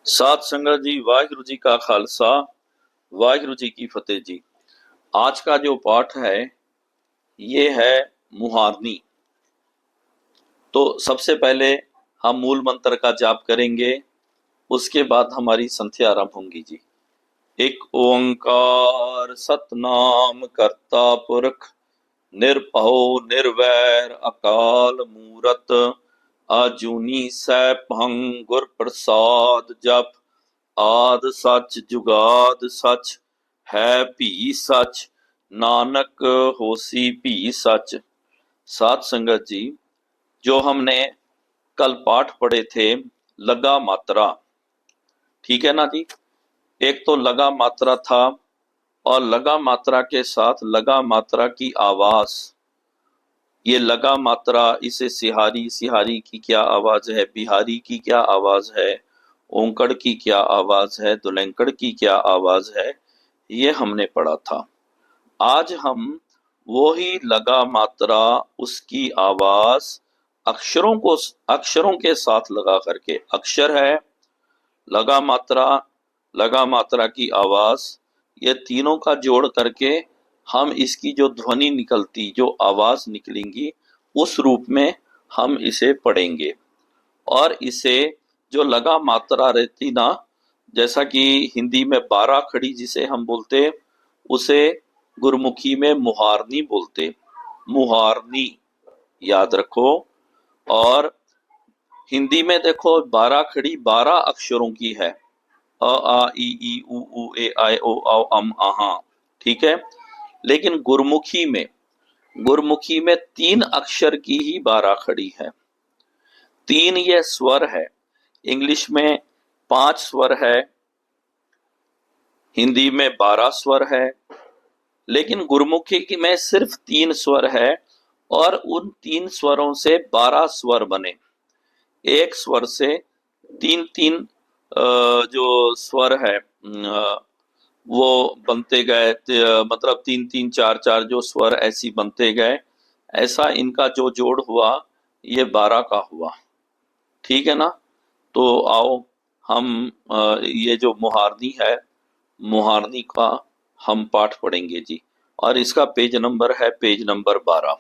सात संगत जी, वाहिगुरु जी का खालसा, वाहिगुरु जी की फतेह जी। आज का जो पाठ है ये है मुहारनी। तो सबसे पहले हम मूल मंत्र का जाप करेंगे, उसके बाद हमारी संध्या आरंभ होंगी जी। एक ओंकार सतनाम करता पुरख, निरभउ निर्वैर अकाल मूरत, आजूनी सैभं गुर प्रसाद जप। आद सच जुगाद सच, है भी सच, नानक होसी भी सच। सात संगत जी, जो हमने कल पाठ पढ़े थे लगा मात्रा, ठीक है ना जी। एक तो लगा मात्रा था और लगा मात्रा के साथ लगा मात्रा की आवाज। ये लगा मात्रा, इसे सिहारी, सिहारी की क्या आवाज है, बिहारी की क्या आवाज है, ओंकड़ की क्या आवाज है, दुलैंकड़ की क्या आवाज है, ये हमने पढ़ा था। आज हम वो ही लगा मात्रा, उसकी आवाज अक्षरों के साथ लगा करके, अक्षर है, लगा मात्रा की आवाज, ये तीनों का जोड़ करके हम इसकी जो ध्वनि निकलती, जो आवाज निकलेंगी, उस रूप में हम इसे पढ़ेंगे। और इसे जो लगा मात्रा रहती ना, जैसा कि हिंदी में 12 खड़ी जिसे हम बोलते, उसे गुरमुखी में मुहारनी बोलते। मुहारनी याद रखो। और हिंदी में देखो 12 खड़ी 12 अक्षरों की है, अ आ इ ई उ ऊ ए आई ओ औ अम आहा, ठीक है। लेकिन गुरमुखी में 3 अक्षर की ही 12 खड़ी है। 3 ये स्वर है। इंग्लिश में 5 स्वर है, हिंदी में 12 स्वर है, लेकिन गुरमुखी की में सिर्फ 3 स्वर है। और उन 3 स्वरों से 12 स्वर बने। एक स्वर से तीन तीन जो स्वर है वो बनते गए, मतलब 3 3 4 4 जो स्वर ऐसी बनते गए, ऐसा इनका जो जोड़ हुआ ये 12 का हुआ, ठीक है ना। तो आओ हम ये जो मुहारनी है, मुहारनी का हम पाठ पढ़ेंगे जी। और इसका पेज नंबर है पेज नंबर 12।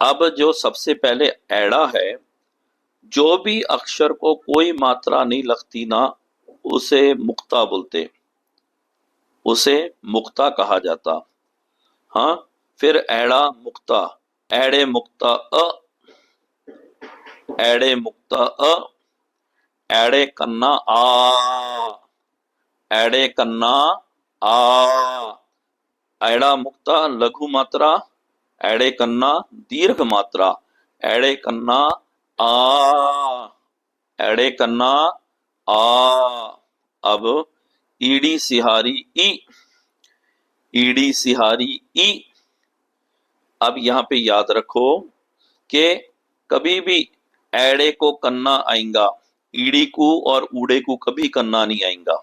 अब जो सबसे पहले एड़ा है, जो भी अक्षर को कोई मात्रा नहीं लगती ना, उसे मुक्ता बोलते, उसे मुक्ता कहा जाता। हाँ, फिर एड़ा मुक्ता, एड़े मुक्ता अ, एड़े मुक्ता अ, एड़े कन्ना आ, एड़े कन्ना आ, एड़ा मुक्ता लघु मात्रा, एड़े कन्ना दीर्घ मात्रा, एड़े कन्ना आ, एड़े कन्ना आ। अब ईडी सिहारी ई, ईडी सिहारी ई। अब यहाँ पे याद रखो कि कभी भी एड़े को कन्ना आएगा, ईडी को और ऊड़े को कभी कन्ना नहीं आएगा।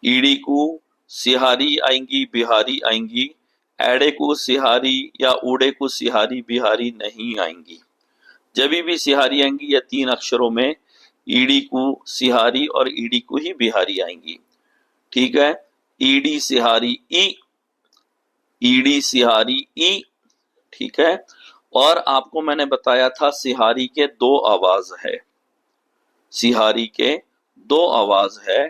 ईडी को सिहारी आएंगी, बिहारी आएंगी, एड़े को सिहारी या ऊड़े को सिहारी बिहारी नहीं आएंगी। जब भी सिहारी आएंगी या 3 अक्षरों में, ईडी को सिहारी और ईडी को ही बिहारी आएंगी, ठीक है। ईडी सिहारी ई, ईडी सिहारी ई, ठीक है। और आपको मैंने बताया था सिहारी के 2 आवाज है, सिहारी के 2 आवाज है।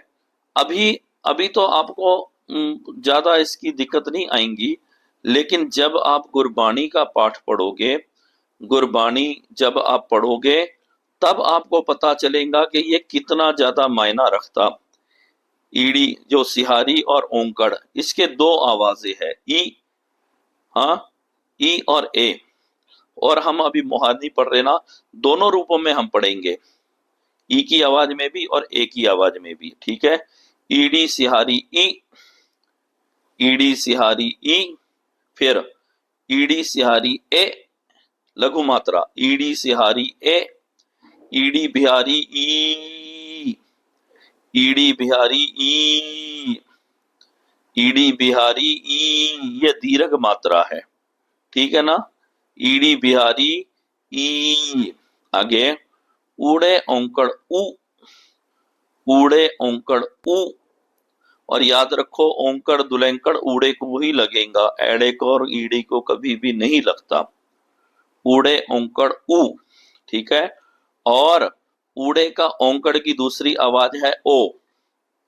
अभी अभी तो आपको ज्यादा इसकी दिक्कत नहीं आएंगी, लेकिन जब आप गुरबाणी का पाठ पढ़ोगे, गुरबाणी जब आप पढ़ोगे, तब आपको पता चलेगा कि ये कितना ज्यादा मायना रखता। ईडी जो सिहारी और ओंकड़, इसके 2 आवाजें है, ई, हाँ, ई और ए। और हम अभी मुहारनी पढ़ रहे ना, दोनों रूपों में हम पढ़ेंगे, ई की आवाज में भी और ए की आवाज में भी, ठीक है। ईडी सिहारी ई, ईडी सिहारी ई, फिर ईडी सिहारी ए लघु मात्रा, ईडी सिहारी ए, ईडी बिहारी ई, ईडी बिहारी ई, ईडी बिहारी ई, ये दीर्घ मात्रा है, ठीक है ना। ईडी बिहारी ई। आगे ऊड़े औंकड़ ऊ, ऊड़े औंकड़ ऊ। और याद रखो औंकड़ दुलैंकड़ ऊड़े को ही लगेगा, एड़े को और ईड़ी को कभी भी नहीं लगता। ऊड़े औंकड़ ऊ, ठीक है। और ऊड़े का औंकड़ की दूसरी आवाज है ओ,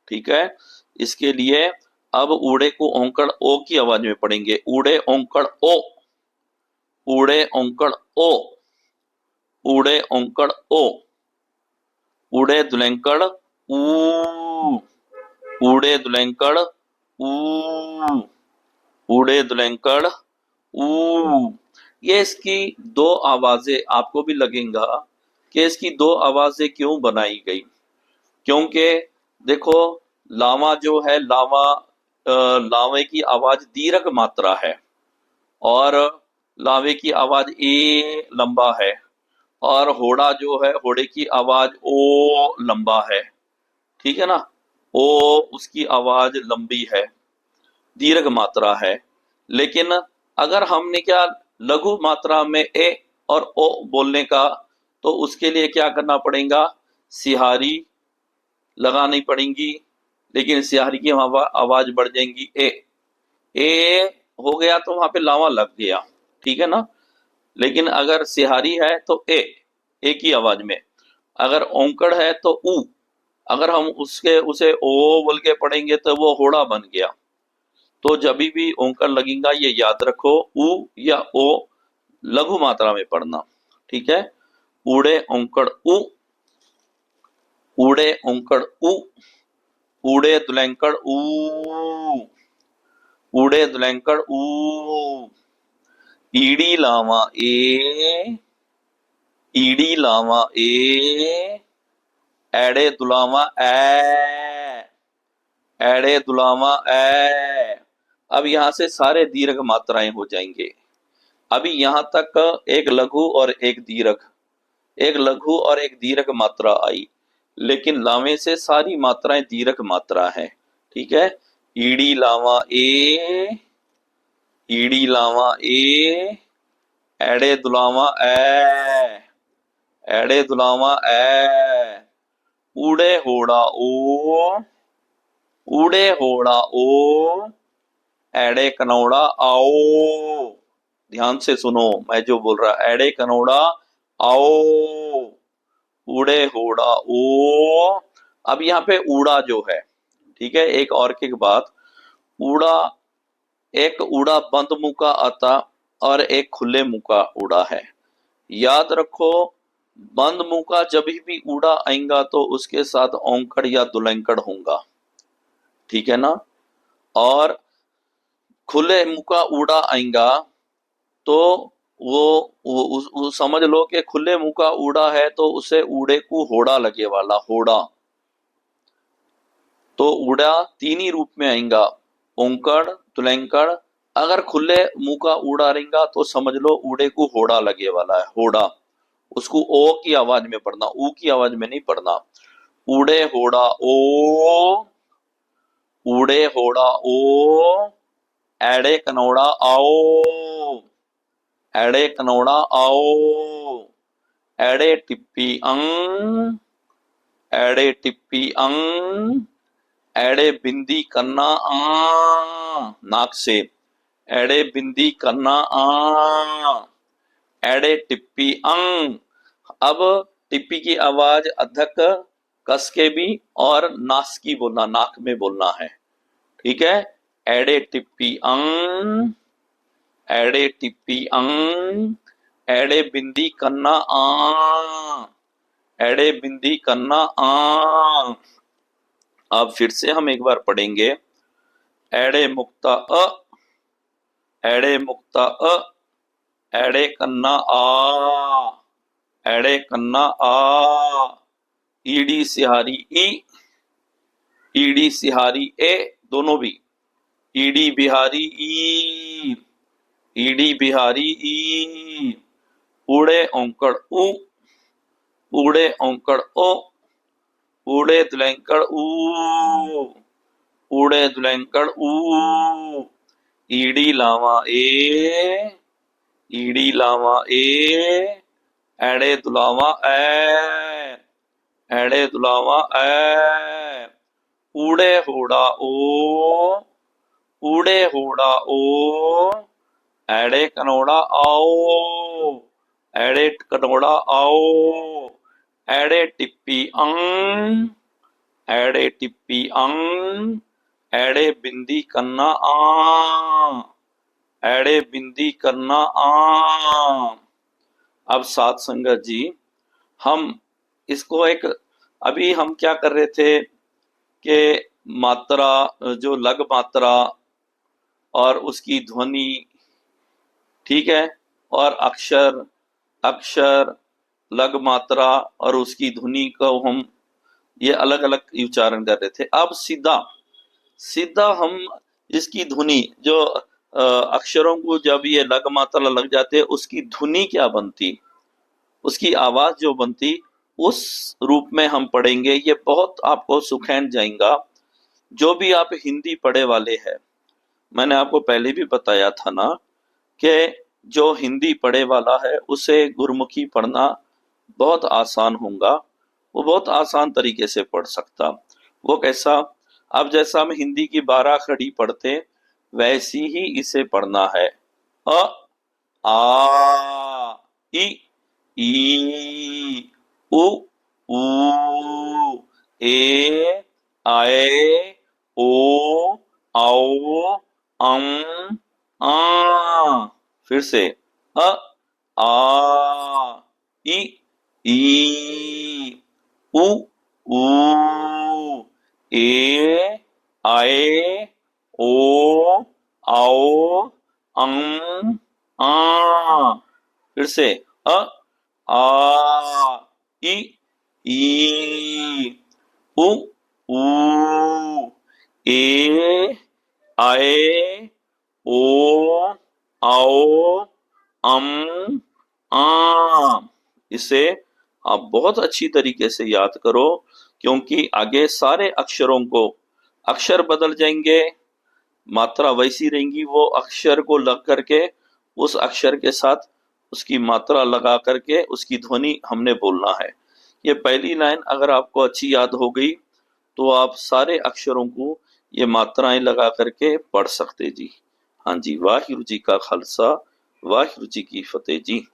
ठीक है। इसके लिए अब ऊड़े को औंकड़ ओ की आवाज में पढ़ेंगे। ऊड़े औंकड़ ओ, ऊड़े औंकड़ ओ, ऊड़े औंकड़ ओ। ऊड़े दुलैंकड़ ऊ, ऊड़े दुलैंकड़ ऊ, ऊड़े दुलैंकड़ ऊ। ये इसकी दो आवाजें आपको भी लगेगा कि इसकी दो आवाजें क्यों बनाई गई, क्योंकि देखो लावा जो है लावा, लावे की आवाज दीर्घ मात्रा है और लावे की आवाज ए लंबा है, और होड़ा जो है होड़े की आवाज ओ लंबा है, ठीक है ना। ओ उसकी आवाज लंबी है, दीर्घ मात्रा है। लेकिन अगर हमने क्या लघु मात्रा में ए और ओ बोलने का, तो उसके लिए क्या करना पड़ेगा, सिहारी लगानी पड़ेगी। लेकिन सिहारी की आवाज बढ़ जाएंगी ए हो गया तो वहां पे लावा लग गया, ठीक है ना। लेकिन अगर सिहारी है तो ए की आवाज में। अगर औंकड़ है तो ऊ, अगर हम उसे ओ बोल के पढ़ेंगे तो वो होड़ा बन गया। तो जब भी ओंकार लगेगा ये याद रखो, ऊ या ओ लघु मात्रा में पढ़ना, ठीक है। ऊड़े औंकड़ ऊ, ऊड़े औंकड़ ऊ, ऊड़े दुलैंकड़ ऊ, ऊड़े दुलैंकड़ ऊ। ईड़ी लावा ए, ईड़ी लावा ए, एड़े दुलावा ए, एड़े दुलावा ए। अब यहां से सारे दीर्घ मात्राएं हो जाएंगे। अभी यहां तक एक लघु और एक दीर्घ, एक लघु और एक दीर्घ मात्रा आई, लेकिन लावे से सारी मात्राएं दीर्घ मात्रा है, ठीक है। ईड़ी लावा ए, ईड़ी लावा ए, एड़े दुलावा ए, एड़े दुलावा ए। ऊड़े होड़ा ओ, ऊड़े होड़ा ओ, एड़े कनौड़ा आओ। ध्यान से सुनो मैं जो बोल रहा, एड़े कनौड़ा आओ, ऊड़े होड़ा ओ। अब यहाँ पे ऊड़ा जो है, ठीक है, एक और की बात, ऊड़ा, एक ऊड़ा बंद मुंह का आता और एक खुले मुंह का ऊड़ा है। याद रखो बंद मुंह का जब भी ऊड़ा आएगा तो उसके साथ औंकड़ या दुलैंकड़ होगा, ठीक है ना। और खुले मुंह का ऊड़ा आएगा तो वो समझ लो कि खुले मुंह का ऊड़ा है तो उसे ऊड़े को होड़ा लगे वाला, होड़ा। तो ऊड़ा तीन ही रूप में आएगा, औंकड़ तुलैंकड़। अगर खुले मुंह का ऊड़ा रहेगा तो समझ लो ऊड़े को होड़ा लगे वाला है, होड़ा। उसको ओ की आवाज में पढ़ना, ऊ की आवाज में नहीं पढ़ना। ऊड़े होड़ा ओ, ऊड़े होड़ा ओ, एड़े कनौड़ा आओ, एड़े कनौड़ा आओ। एड़े टिप्पी अंग, एड़े टिप्पी अंग, एड़े बिंदी करना आ, नाक से, एड़े बिंदी करना आ, एड़े टिप्पी अंग। अब टिप्पी की आवाज अधक कस के भी और नास की बोलना, नाक में बोलना है, ठीक है। एड़े टिप्पी अंग, एड़े टिप्पी अंग, एड़े बिंदी करना आ, एड़े बिंदी करना आ। अब फिर से हम एक बार पढ़ेंगे। एड़े मुक्ता अ, एड़े मुक्ता अ, एड़े कन्ना आ, एड़े कन्ना आ। ईड़ी सिहारी ई, ईड़ी सिहारी ए, दोनों भी। ईड़ी बिहारी ई, ईड़ी बिहारी ई। ऊड़े औंकड़ ऊ, ऊड़े औंकड़ ओ, ऊड़े दुलैंकड़ ऊ, ऊड़े दुलैंकड़ ऊ। ईड़ी लावा ए, ईड़ी लावा ए, ਐੜੇ ਦੁਲਾਵਾ ਐ, ਐੜੇ ਦੁਲਾਵਾ ਐ, ਊੜੇ ਹੋੜਾ ਓ, ਊੜੇ ਹੋੜਾ ਓ, ਐੜੇ ਕਨੋੜਾ ਆਓ, ਐੜੇ ਕਨੋੜਾ ਆਓ, ਐੜੇ ਟਿੱਪੀ ਅੰਗ, ਐੜੇ टिप्पी अंग, ऐड़े बिंदी करना आ, ऐड़े बिंदी करना आ। अब साथ संगत जी, हम इसको एक, अभी हम क्या कर रहे थे कि मात्रा, जो लग मात्रा और उसकी ध्वनि, ठीक है, और अक्षर, अक्षर, लग मात्रा और उसकी ध्वनि को हम ये अलग अलग उच्चारण कर रहे थे। अब सीधा सीधा हम इसकी ध्वनि, जो अक्षरों को जब ये लग मात्रा लग जाते उसकी ध्वनि क्या बनती, उसकी आवाज जो बनती, उस रूप में हम पढ़ेंगे। ये बहुत आपको सुखैन जाएगा। जो भी आप हिंदी पढ़े वाले हैं, मैंने आपको पहले भी बताया था ना कि जो हिंदी पढ़े वाला है उसे गुरमुखी पढ़ना बहुत आसान होगा, वो बहुत आसान तरीके से पढ़ सकता। वो कैसा, अब जैसा हम हिंदी की 12 खड़ी पढ़ते वैसी ही इसे पढ़ना है। अ, आ, ई, उ, ऊ, ए, आए, ओ, आओ, आ। फिर से अ, आ, ई, उ, ऊ, ए, आए, ओ, आओ, आ। फिर से अ, आ, ई, उ, ऊ, ए, आए, ओ, आओ, आ। इसे आप बहुत अच्छी तरीके से याद करो, क्योंकि आगे सारे अक्षरों को अक्षर बदल जाएंगे, मात्रा वैसी रहेंगी, वो अक्षर को लग करके उस अक्षर के साथ उसकी मात्रा लगा करके उसकी ध्वनि हमने बोलना है। ये पहली लाइन अगर आपको अच्छी याद हो गई तो आप सारे अक्षरों को ये मात्राएं लगा करके पढ़ सकते जी। हाँ जी, वाहिगुरु जी का खालसा, वाहिगुरु जी की फतेह जी।